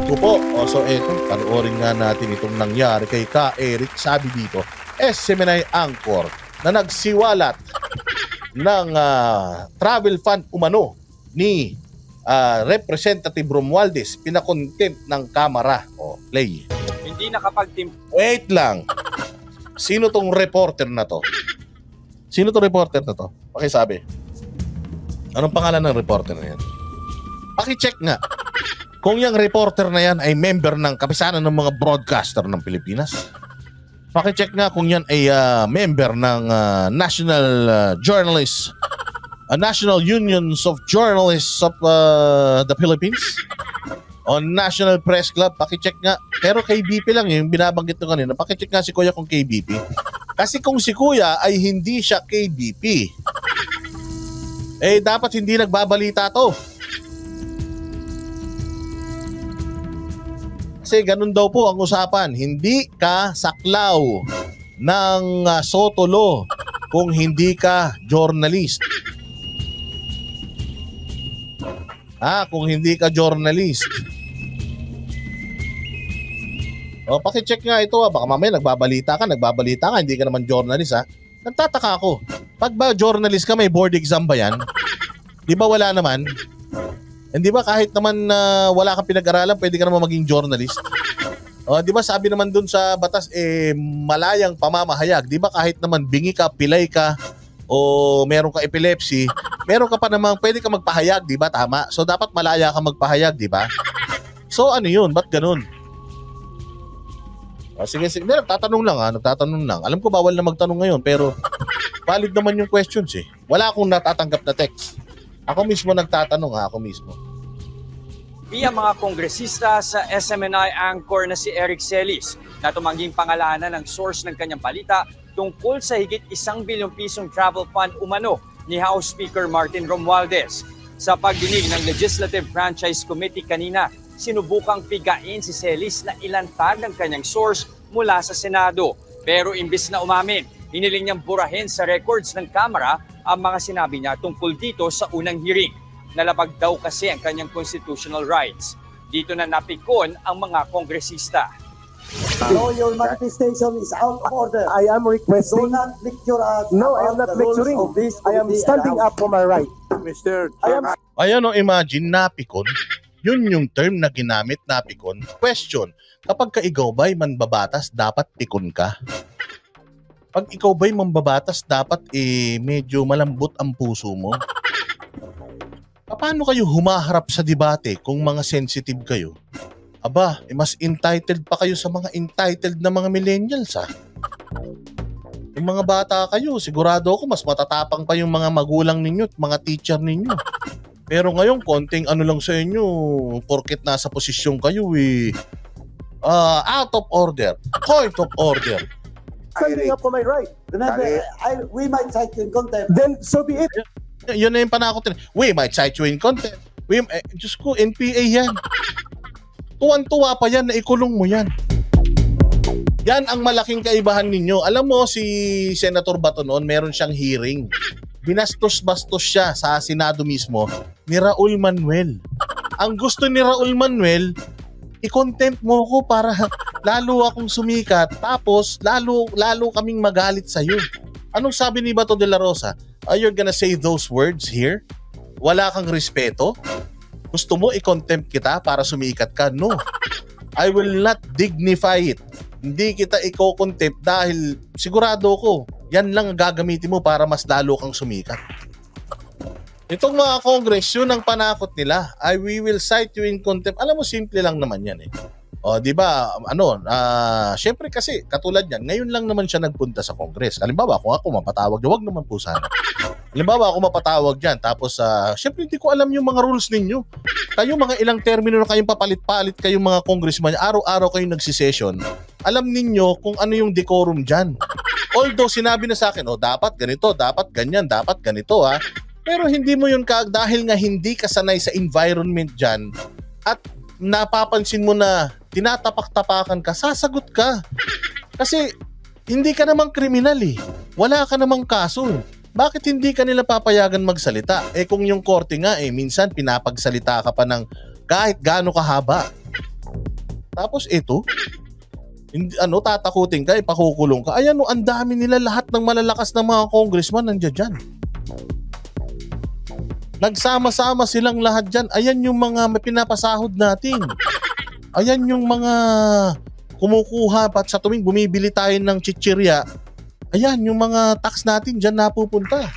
ko po. O, so eto, panoorin nga natin itong nangyari kay Ka Eric. Sabi dito, SMNI Angkor na nagsiwalat ng travel fund umano ni Representative Romualdez, pinakontempt ng Kamara. O, play. Hindi nakapagtim... Wait lang. Sino tong reporter na to? Sino tong reporter na to? Pakisabi. Anong pangalan ng reporter na yan? Pakicheck nga. Kung yung reporter na yan ay member ng kapisanan ng mga broadcaster ng Pilipinas. Pakicheck nga kung yan ay member ng National Journalists, National Unions of Journalists of the Philippines o National Press Club. Pakicheck nga. Pero KBP lang yung binabanggit ko kanina. Pakicheck nga si Kuya kung KBP. Kasi kung si Kuya ay hindi siya KBP, eh dapat hindi nagbabalita to. Kasi ganun daw po ang usapan. Hindi ka saklaw ng Sotolo kung hindi ka journalist. Kung hindi ka journalist. O, pakicheck nga ito. Baka mamaya nagbabalita ka, hindi ka naman journalist Nagtataka ako. Pag ba journalist ka, may board exam ba yan? Di ba wala naman? Hindi ba kahit naman wala kang pinag-aralan, pwede ka naman maging journalist? O, di ba sabi naman dun sa batas, malayang pamamahayag. Di ba kahit naman bingi ka, pilay ka, o meron ka epilepsy, meron ka pa namang pwede ka magpahayag, di ba? Tama. So dapat malaya ka magpahayag, di ba? So ano yun? Ba't ganun? Sige. Nagtatanong lang. Alam ko bawal na magtanong ngayon, pero valid naman yung questions eh. Wala akong natatanggap na text. Ako mismo nagtatanong ako mismo. Via mga kongresista sa SMNI Angkor na si Eric Celis na tumangging pangalanan ng source ng kanyang balita tungkol sa higit 1 bilyong pisong travel fund umano ni House Speaker Martin Romualdez. Sa pagdinig ng Legislative Franchise Committee kanina, sinubukang pigain si Celis na ilantad ng kanyang source mula sa Senado. Pero imbis na umamin, hiniling niyang burahin sa records ng Kamara ang mga sinabi niya tungkol dito sa unang hearing. Nalabag daw kasi ang kanyang constitutional rights. Dito na napikon ang mga kongresista. No, your manifestation is out of order. I am Do requesting. not lecture us. No, I am about not the rules lecturing. of this I am committee standing and up for my right. Mr. I am. Ayan o, imagine, napikon. Yun yung term na ginamit, napikon. Question, kapag ka ikaw ba'y manbabatas, dapat pikon ka? Pag ikaw ba'y mambabatas, dapat medyo malambot ang puso mo? Paano kayo humaharap sa debate kung mga sensitive kayo? Aba, mas entitled pa kayo sa mga entitled na mga millennials Yung mga bata kayo, sigurado ako mas matatapang pa yung mga magulang ninyo at mga teacher ninyo. Pero ngayon, konting ano lang sa inyo, porket nasa posisyon kayo out of order, point of order. Standing up for my right. Remember, we might cite you in contempt. Then so be it. Yun na yung panakot. We might cite you in contempt. Diyos ko, NPA yan. Tuwan-tuwa pa yan na ikulong mo yan. Yan ang malaking kaibahan ninyo. Alam mo, si Senator Bato noon, meron siyang hearing. Binastos-bastos siya sa Senado mismo ni Raul Manuel. Ang gusto ni Raul Manuel, i-contempt mo ko para lalo akong sumikat, tapos lalo kaming magalit sa'yo. Anong sabi ni Bato de la Rosa? You're gonna say those words here? Wala kang respeto? Gusto mo i-contempt kita para sumikat ka? No. I will not dignify it. Hindi kita i-contempt dahil sigurado ko, yan lang gagamitin mo para mas lalo kang sumikat. Itong mga Congress, yun ang panakot nila. We will cite you in contempt. Alam mo, simple lang naman yan O, di ba, syempre kasi, katulad yan, ngayon lang naman siya nagpunta sa Congress. Halimbawa, kung ako mapatawag, wag naman po sana. Halimbawa, ako mapatawag dyan, tapos, syempre hindi ko alam yung mga rules ninyo. Kayo mga ilang termino na kayong papalit-palit kayong mga congressman, araw-araw kayong nagsisession. Alam ninyo kung ano yung decorum dyan. Although, sinabi na sa akin, dapat ganito, dapat ganyan, dapat ganito, Pero hindi mo yun dahil nga hindi ka sanay sa environment dyan at napapansin mo na tinatapak-tapakan ka, sasagot ka. Kasi hindi ka namang kriminal Wala ka namang kaso. Bakit hindi ka nila papayagan magsalita? Kung yung korte nga minsan pinapagsalita ka pa ng kahit gaano kahaba. Tapos ito, hindi, tatakutin ka, ipakukulong ka. Ayan, ang dami nila, lahat ng malalakas na mga congressman nandiyan dyan. Nagsama-sama silang lahat dyan. Ayan yung mga pinapasahod natin. Ayan yung mga kumukuha at sa tuwing bumibili tayo ng chichirya. Ayan yung mga tax natin dyan napupunta.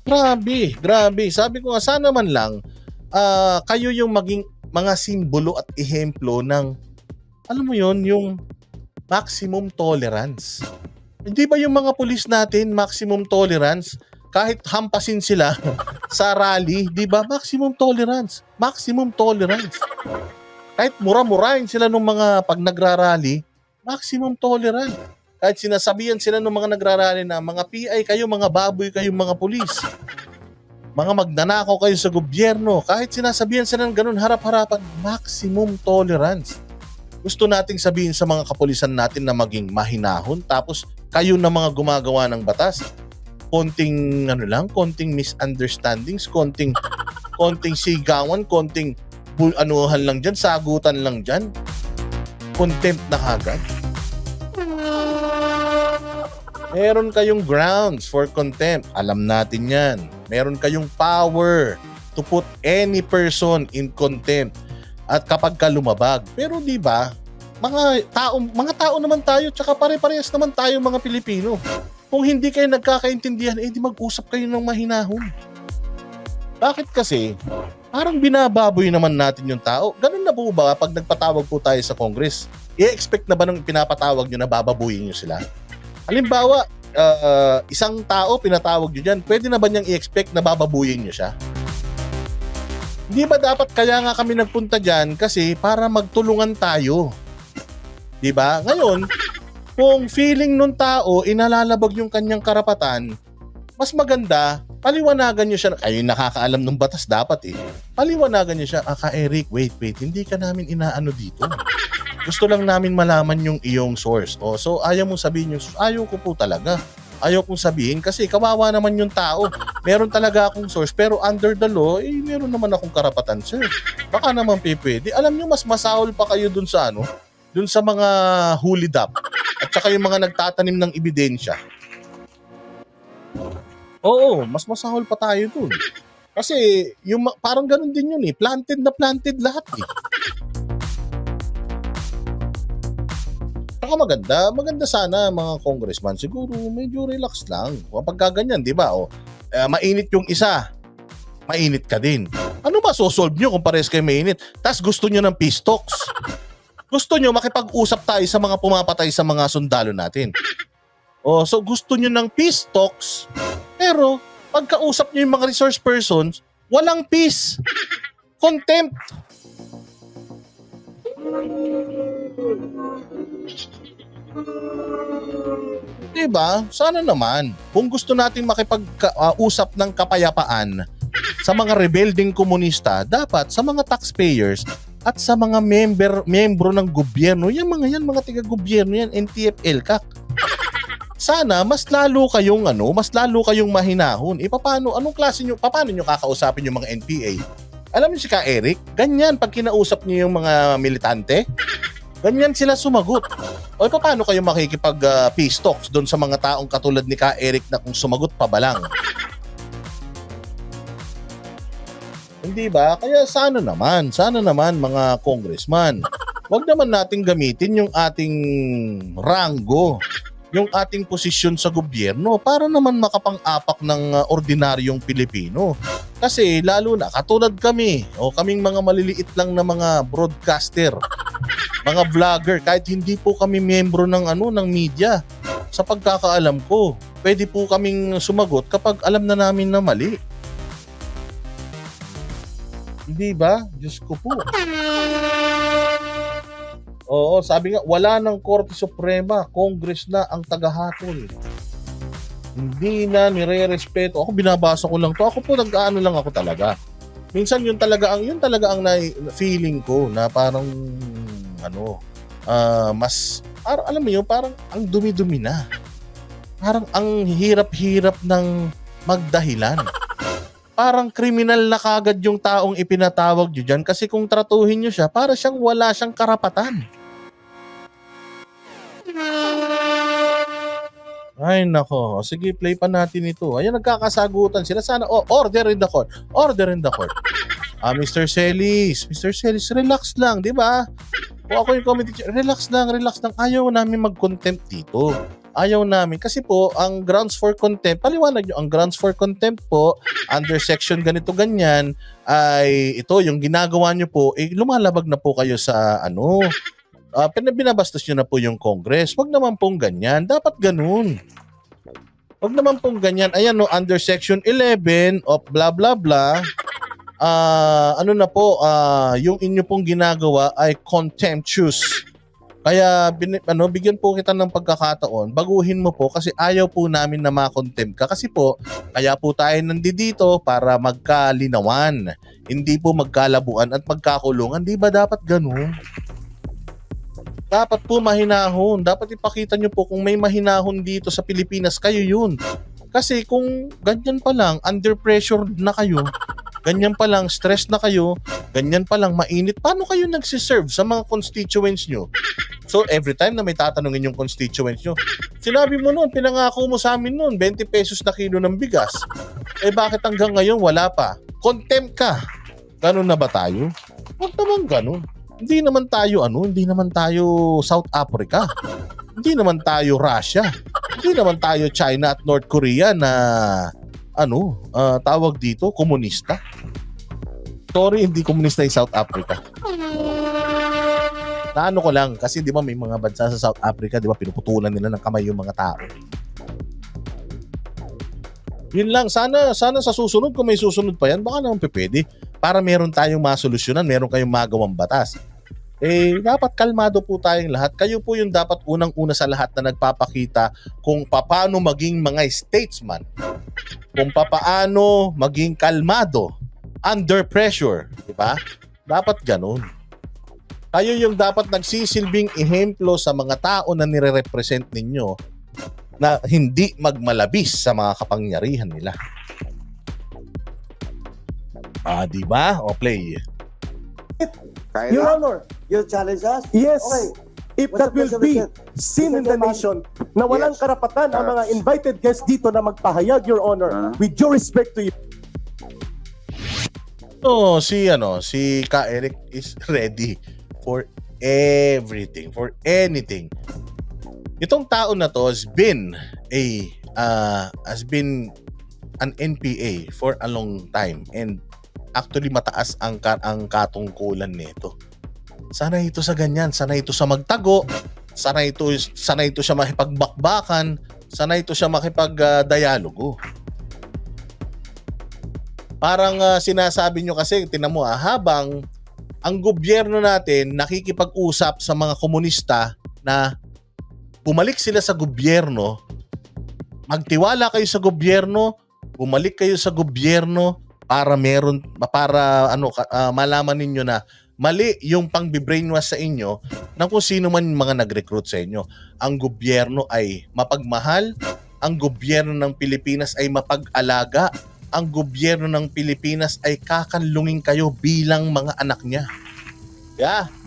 Grabe. Sabi ko nga, sana man lang kayo yung maging mga simbolo at ehemplo ng, alam mo yon, yung maximum tolerance. Hindi ba yung mga pulis natin, maximum tolerance? Kahit hampasin sila sa rally, di ba? Maximum tolerance. Kahit mura-murahin sila ng mga pag nagrarally, maximum tolerance. Kahit sinasabihan sila ng mga nagrarally na mga PI kayo, mga baboy kayo, mga pulis. Mga magnanakaw kayo sa gobyerno. Kahit sinasabihan sila ng ganun harap-harapan, maximum tolerance. Gusto nating sabihin sa mga kapulisan natin na maging mahinahon, tapos kayo na mga gumagawa ng batas, konting misunderstandings, konting sigawan, konting anuhan lang dyan, sagutan lang dyan, contempt na kagad. Meron kayong grounds for contempt. Alam natin yan. Meron kayong power to put any person in contempt. At kapag ka lumabag. Pero di ba, mga tao naman tayo, tsaka pare-parehas naman tayo mga Pilipino. Kung hindi kayo nagkakaintindihan, di mag-usap kayo ng mahinahon. Bakit kasi? Parang binababoy naman natin yung tao. Ganun na po ba pag nagpatawag po tayo sa Congress? I-expect na ba nung pinapatawag nyo na bababuyin nyo sila? Halimbawa, isang tao pinatawag nyo dyan, pwede na ba niyang i-expect na bababuyin nyo siya? Di ba dapat kaya nga kami nagpunta dyan kasi para magtulungan tayo? Di ba? Ngayon, kung feeling nung tao inalalabag yung kanyang karapatan, mas maganda, paliwanagan nyo siya. Kayo nakakaalam ng batas dapat Paliwanagan nyo siya, Eric, wait, hindi ka namin inaano dito. Gusto lang namin malaman yung iyong source. So ayaw mong sabihin yung source. Ayaw ko po talaga. Ayaw kong sabihin kasi kawawa naman yung tao. Meron talaga akong source pero under the law, meron naman akong karapatan, sir. Baka naman pwede. Alam nyo, mas masahol pa kayo dun sa dun sa mga hulidap at saka yung mga nagtatanim ng ebidensya. Oo, mas masahol pa tayo dun. Kasi yung parang ganun din yun planted na planted lahat Saka maganda sana mga congressman, siguro medyo relax lang. Kapag ganyan, di ba? Mainit yung isa, mainit ka din. Ano ba sosolve nyo kung pares kayo mainit? Tas gusto nyo ng peace talks. Gusto nyo makipag-usap tayo sa mga pumapatay sa mga sundalo natin. So gusto nyo ng peace talks, pero pagkausap nyo yung mga resource persons, walang peace. Contempt. Diba? Sana naman. Kung gusto natin makipag-usap ng kapayapaan sa mga rebelding komunista, dapat sa mga taxpayers at sa mga membro ng gobyerno, mga tiga-gobyerno yan, NTF, LCAC. Sana mas lalo kayong mahinahon. Paano nyo kakausapin yung mga NPA? Alam niyo si Ka Eric, ganyan pag kinausap niyo yung mga militante, ganyan sila sumagot. Paano kayo makikipag peace talks doon sa mga taong katulad ni Ka Eric na kung sumagot pa ba lang? Hindi ba? Kaya sana naman mga congressman, wag naman nating gamitin yung ating ranggo, yung ating posisyon sa gobyerno para naman makapang-apak ng ordinaryong Pilipino. Kasi lalo na katulad kami, kaming mga maliliit lang na mga broadcaster, mga vlogger, kahit hindi po kami miyembro ng media. Sa pagkakaalam ko, pwede po kaming sumagot kapag alam na namin na mali. Hindi ba? Diyos ko po. Oo, sabi nga, wala ng Korte Suprema, Congress na ang tagahatol. Hindi na nire-respeto. Ako binabasa ko lang to. Ako po nag-aano lang ako talaga. Minsan yun talaga ang feeling ko na parang mas alam mo yun, parang ang dumi-dumi na. Parang ang hirap-hirap ng magdahilan. parang kriminal na kagad yung taong ipinatawag nyo dyan kasi kung tratuhin nyo siya, para siyang wala siyang karapatan. Ay nako, sige play pa natin ito. Ayan, nagkakasagutan sila. Sana, order in the court. Order in the court. Mr. Celis, relax lang, di ba? O ako yung committee chair, relax lang. Ayaw namin mag-contempt dito. Ayaw namin. Kasi po, ang grounds for contempt, paliwanag nyo, ang grounds for contempt po, under section ganito ganyan, ay ito, yung ginagawa nyo po, lumalabag na po kayo sa binabastos nyo na po yung Congress. Wag naman pong ganyan. Dapat ganun. Wag naman pong ganyan. Ayan, under section 11 of blah blah blah, yung inyo pong ginagawa ay contemptuous. Kaya bigyan po kita ng pagkakataon, baguhin mo po kasi ayaw po namin na ma-contempt ka. Kasi po, kaya po tayo nandito para magkalinawan. Hindi po magkalabuan at magkakulungan. Di ba dapat ganun? Dapat po mahinahon. Dapat ipakita nyo po kung may mahinahon dito sa Pilipinas, kayo yun. Kasi kung ganyan pa lang, under pressure na kayo, ganyan pa lang, stress na kayo, ganyan pa lang, mainit, paano kayo nagsiserve sa mga constituents nyo? So, every time na may tatanungin yung constituents nyo, sinabi mo nun, pinangako mo sa amin nun, 20 pesos na kilo ng bigas. Bakit hanggang ngayon wala pa? Contempt ka. Ganun na ba tayo? Huwag naman ganun. Hindi naman tayo South Africa. Hindi naman tayo Russia. Hindi naman tayo China at North Korea na tawag dito, komunista. Sorry, hindi komunista yung South Africa. Naano ko lang, kasi di ba may mga bansa sa South Africa, di ba pinuputulan nila ng kamay yung mga tao. Yun lang, sana sa susunod, kung may susunod pa yan, baka naman pwede. Para meron tayong masolusyonan, meron kayong magawang batas. Dapat kalmado po tayong lahat. Kayo po yung dapat unang-una sa lahat na nagpapakita kung paano maging mga statesman. Kung paano maging kalmado under pressure, di ba? Dapat ganun. Kayo yung dapat nagsisilbing ehemplo sa mga tao na nire-represent ninyo na hindi magmalabis sa mga kapangyarihan nila. Di ba? O play. Your Honor, You challenge us? yes, Okay. if Mr. that will be President, seen in the Mr. nation na walang Yes. karapatan ang mga invited guests dito na magpahayag, Your Honor, with due respect to you. So, si Ka Eric is ready for everything, for anything. Itong tao na to has been an NPA for a long time and actually mataas ang katungkulan nito. Sana ito sa ganyan, sana ito sa magtago, sana ito siya makipagbakbakan, sana ito siya makipagdialogo. Parang sinasabi nyo kasi, tinan mo habang ang gobyerno natin nakikipag-usap sa mga komunista na bumalik sila sa gobyerno, magtiwala kayo sa gobyerno, bumalik kayo sa gobyerno para malaman ninyo na mali yung pang-brainwash sa inyo ng kung sino man yung mga nag-recruit sa inyo. Ang gobyerno ay mapagmahal, ang gobyerno ng Pilipinas ay mapag-alaga, ang gobyerno ng Pilipinas ay kakanlungin kayo bilang mga anak niya.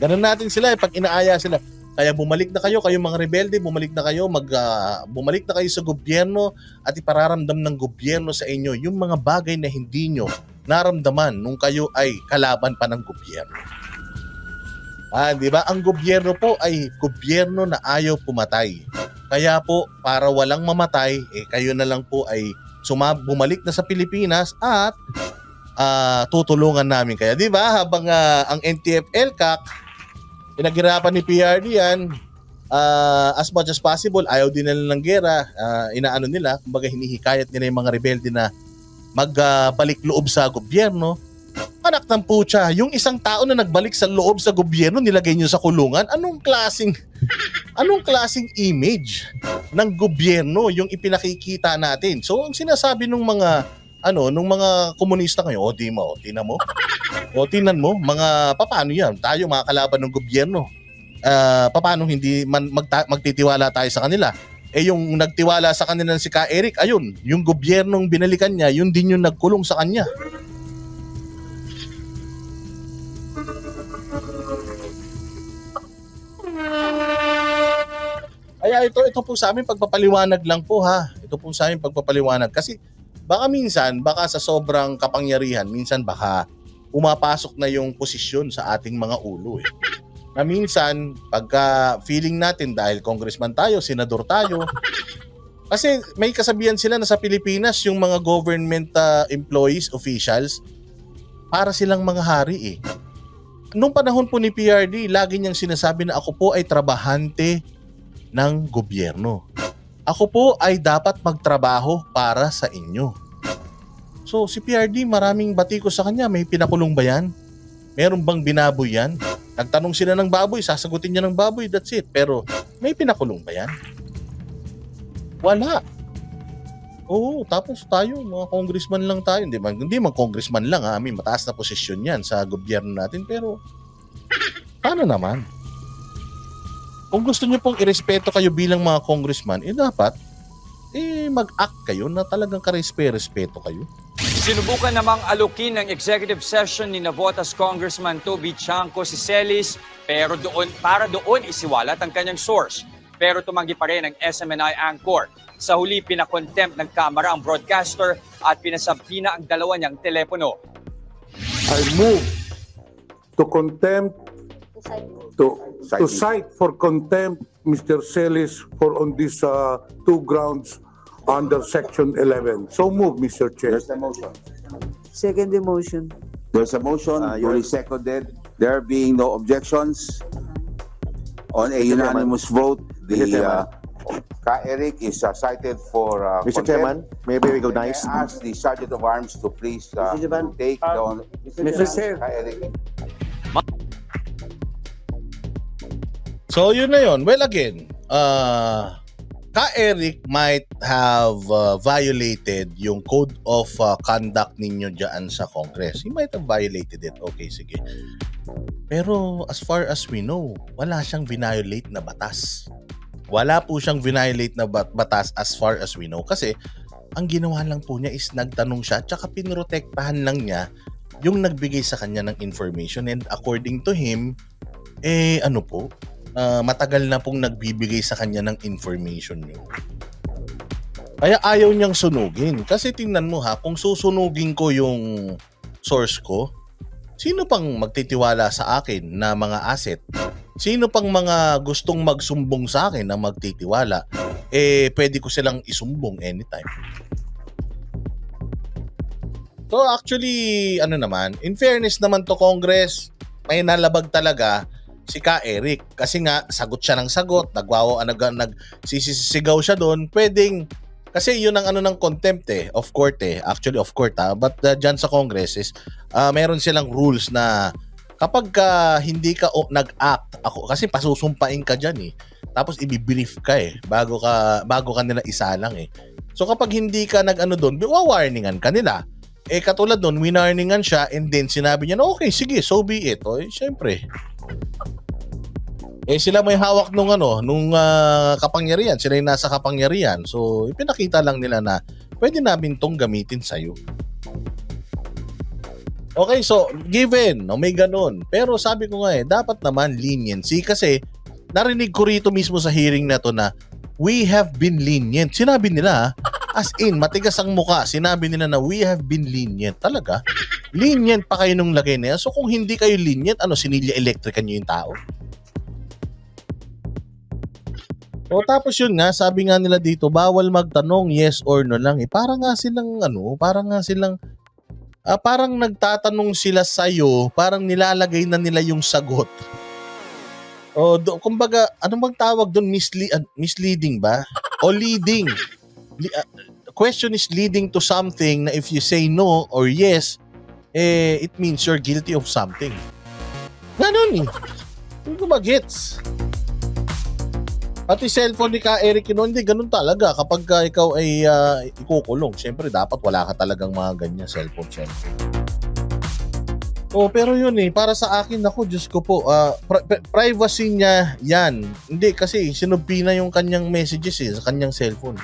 Ganun natin sila pag inaaya sila. Kaya bumalik na kayo, kayong mga rebelde, bumalik na kayo sa gobyerno at ipararamdam ng gobyerno sa inyo yung mga bagay na hindi nyo naramdaman nung kayo ay kalaban pa ng gobyerno. Di ba? Ang gobyerno po ay gobyerno na ayaw pumatay. Kaya po, para walang mamatay, kayo na lang po ay bumalik na sa Pilipinas at tutulungan namin kayo. Di ba? Habang ang NTF-ELCAC, pinaghirapan ni PRD yan, as much as possible, ayaw din nila ng gera, inaano nila, kumbaga hinihikayat nila yung mga rebelde na magbalik loob sa gobyerno. Anak ng putya, yung isang tao na nagbalik sa loob sa gobyerno, nilagay nyo sa kulungan, anong klaseng image ng gobyerno yung ipinakikita natin? So, ang sinasabi ng mga komunista ngayon, tinan mo, paano yan? Tayo mga kalaban ng gobyerno. Paano hindi magtitiwala tayo sa kanila? Eh yung nagtiwala sa kanila si Ka Eric, ayun, yung gobyernong binalikan niya, yun din yung nagkulong sa kanya. Kaya ito po sa amin pagpapaliwanag lang po ha. Ito po sa amin pagpapaliwanag kasi baka minsan, baka sa sobrang kapangyarihan, minsan baka umapasok na yung posisyon sa ating mga ulo eh. Na minsan, pagka feeling natin dahil congressman tayo, senador tayo, kasi may kasabihan sila na sa Pilipinas, yung mga government employees, officials, para silang mga hari eh. Nung panahon po ni PRD, lagi niyang sinasabi na ako po ay trabahante ng gobyerno. Ako po ay dapat magtrabaho para sa inyo. So si PRD, maraming bati ko sa kanya. May pinakulong ba yan? Meron bang binaboy yan? Nagtanong sila ng baboy, sasagutin niya ng baboy, that's it. Pero may pinakulong ba yan? Wala. Oo, tapos tayo, mga congressman lang tayo. Hindi man congressman lang ha. May mataas na posisyon yan sa gobyerno natin. Pero paano naman? Kung gusto niyo pong irespeto kayo bilang mga congressman, dapat mag-act kayo na talagang karespeto kayo. Sinubukan namang alukin ng executive session ni Navotas Congressman Toby Chanco si Celis para doon isiwalat ang kanyang source. Pero tumanggi pa rin ang SMNI anchor. Sa huli, pinakontempt ng Kamara ang broadcaster at pinasampina ang dalawa niyang telepono. I move to contempt, to cite for contempt Mr. Celis for on these two grounds under Section 11. So move, Mr. Chair. There's a motion. Second the motion. There's a motion, duly seconded. There being no objections, on a unanimous vote, the Ka Eric is cited for Mr. Chairman, may I be recognized? I ask the Sergeant of Arms to please Chairman. take down Mr. Chair. Ka Eric. So yun na yun. Well again, Ka Eric might have violated yung code of conduct ninyo dyan sa Congress. He might have violated it. Okay, sige. Pero as far as we know, wala siyang violate na batas. Wala po siyang violate na batas as far as we know. Kasi ang ginawa lang po niya is nagtanong siya tsaka pinrotektahan lang niya yung nagbigay sa kanya ng information. And according to him, matagal na pong nagbibigay sa kanya ng information yun. Kaya ayaw niyang sunugin. Kasi tingnan mo ha, kung susunugin ko yung source ko, sino pang magtitiwala sa akin na mga asset? Sino pang mga gustong magsumbong sa akin na magtitiwala? Pwede ko silang isumbong anytime. So actually, in fairness naman to Congress, may nalabag talaga si Ka Eric kasi nga sagot siya ng sagot, nagsisigaw siya doon. Pwedeng kasi yun ang ng contempt of court actually of court but dyan sa Congress is meron silang rules na kapag hindi ka nag-act kasi pasusumpain ka dyan tapos i-brief ka bago ka nila isalang so kapag hindi ka doon, warningan ka nila. Katulad doon, winarningan siya and then sinabi niya, okay, sige, so be it. Syempre. Sila may hawak nung kapangyarihan. Sila yung nasa kapangyarihan. So, ipinakita lang nila na pwede namin tong gamitin sa'yo. Okay, so, given, may ganun. Pero sabi ko nga dapat naman leniency kasi narinig ko rito mismo sa hearing na to na we have been lenient. Sinabi nila, as in, matigas ang muka. Sinabi nila na we have been lenient. Talaga? Lenient pa kayo nung lagay na yan. So kung hindi kayo lenient, sinilya elektrikan nyo yung tao? O tapos yun nga, sabi nga nila dito, bawal magtanong yes or no lang. Parang nagtatanong sila sa'yo, parang nilalagay na nila yung sagot. Kumbaga, ano bang tawag doon? Misleading ba? O leading? Question is leading to something na if you say no or yes, it means you're guilty of something. Ganun Hindi ko magets. Pati cellphone ni Ka Eric hindi ganun talaga. Kapag ikaw ay ikukulong, syempre dapat wala ka talagang mga ganyan cellphone. Oh, pero yun para sa akin ako, Diyos ko po, privacy niya yan. Hindi, kasi sinubpi na yung kanyang messages sa kanyang cellphone.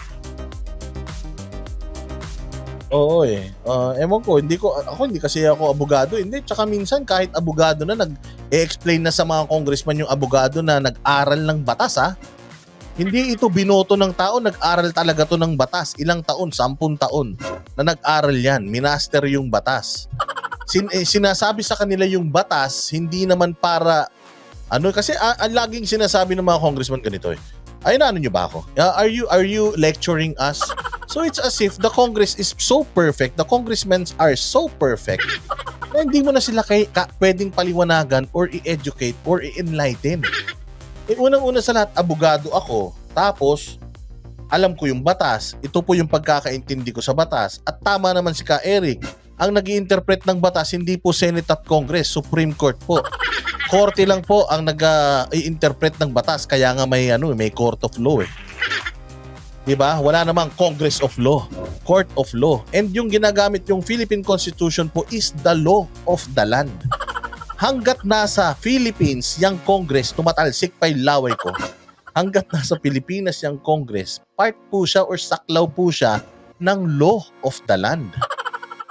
Oo ewan ko, hindi kasi ako abogado. Hindi, tsaka minsan kahit abogado na nag-explain na sa mga congressman yung abogado na nag-aral ng batas Hindi ito binoto ng tao, nag-aral talaga to ng batas. Ilang taon, 10 taon na nag-aral yan, minaster yung batas. Sinasabi sa kanila yung batas, hindi naman para, kasi laging sinasabi ng mga congressman ganito ay ano nyo ba ako? Are you lecturing us? So it's as if the Congress is so perfect, the congressmen are so perfect, na hindi mo na sila pwedeng paliwanagan or i-educate or i-enlighten. Unang-una sa lahat, abogado ako, tapos alam ko yung batas, ito po yung pagkakaintindi ko sa batas, at tama naman si Ka Eric, ang nag-i-interpret ng batas, hindi po Senate at Congress, Supreme Court po. Korte lang po ang nag-i-interpret ng batas, kaya nga may Court of Law Diba? Wala namang Congress of Law, Court of Law. And yung ginagamit yung Philippine Constitution po is the law of the land. Hanggat nasa Philippines yung Congress, tumatalsik pa yung laway ko, hanggat nasa Pilipinas yung Congress, part po siya or saklaw po siya ng law of the land.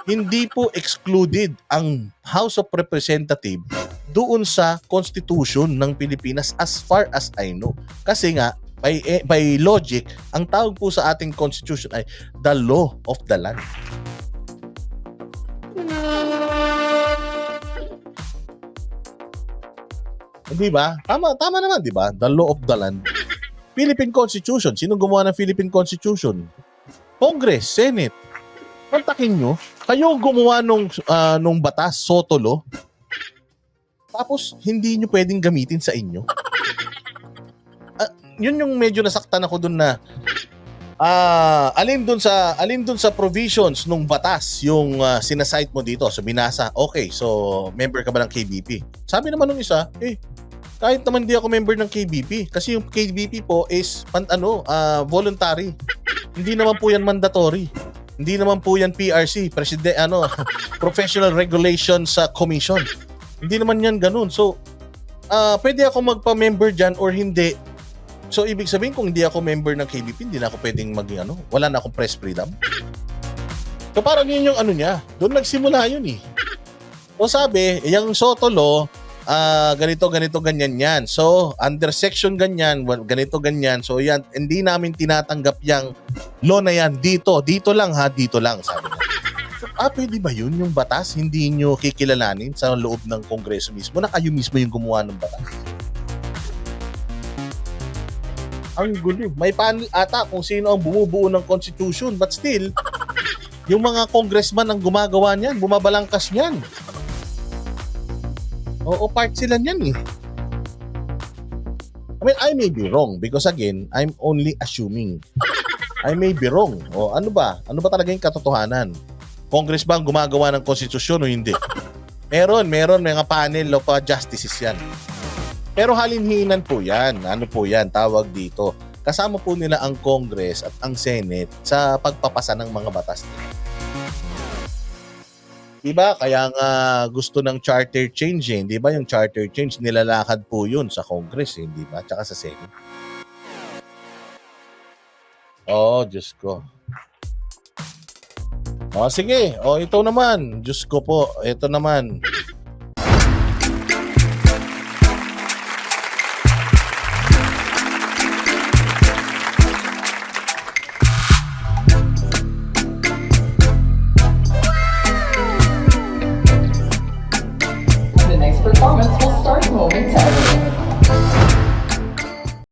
Hindi po excluded ang House of Representatives doon sa Constitution ng Pilipinas as far as I know. Kasi nga, by logic, ang tawag po sa ating Constitution ay the law of the land. Di ba? Tama naman, di ba? The law of the land. Philippine Constitution. Sino gumawa ng Philippine Constitution? Congress, Senate. Kontakin nyo. Kayo gumawa nung batas, Soto Law. Tapos, hindi nyo pwedeng gamitin sa inyo. Yun yung medyo nasaktan ako dun na alin dun sa provisions nung batas yung sinasite mo dito. So, binasa. Okay, so, member ka ba ng KBP? Sabi naman nung isa, kahit naman di ako member ng KBP. Kasi yung KBP po is, voluntary. Hindi naman po yan mandatory. Hindi naman po yan PRC, Professional Regulations Commission. Hindi naman yan ganun. So, pwede ako magpa-member dyan or hindi. So, ibig sabihin kung hindi ako member ng KBP, hindi na ako pwedeng wala na akong press freedom. So, parang yun yung niya. Doon nagsimula yun So, sabi, yung Soto Law, ganito, ganyan yan. So, under section ganyan, ganito, ganyan. So, yan, hindi namin tinatanggap yung law na yan dito. Dito lang, sabi niya. So, pwede ba yun yung batas? Hindi nyo kikilalanin sa loob ng Kongreso mismo na kayo mismo yung gumawa ng batas? Ang gulo. May panel ata kung sino ang bumubuo ng Constitution. But still, yung mga congressman ang gumagawa niyan, bumabalangkas niyan. Oo, part sila niyan I mean, I may be wrong because again, I'm only assuming. I may be wrong. O ano ba? Ano ba talaga yung katotohanan? Congress ba ang gumagawa ng Constitution o hindi? Meron mga panel of justices yan. Pero halinhinan po yan. Ano po yan? Tawag dito. Kasama po nila ang Congress at ang Senate sa pagpapasa ng mga batas nila. Diba? Kaya nga gusto ng charter change Diba? Yung charter change, nilalakad po yun sa Congress Diba? Tsaka sa Senate. Oh, Diyos ko. Oh, sige. Oh, ito naman. Diyos ko po. Ito naman. The next performance will start momentarily.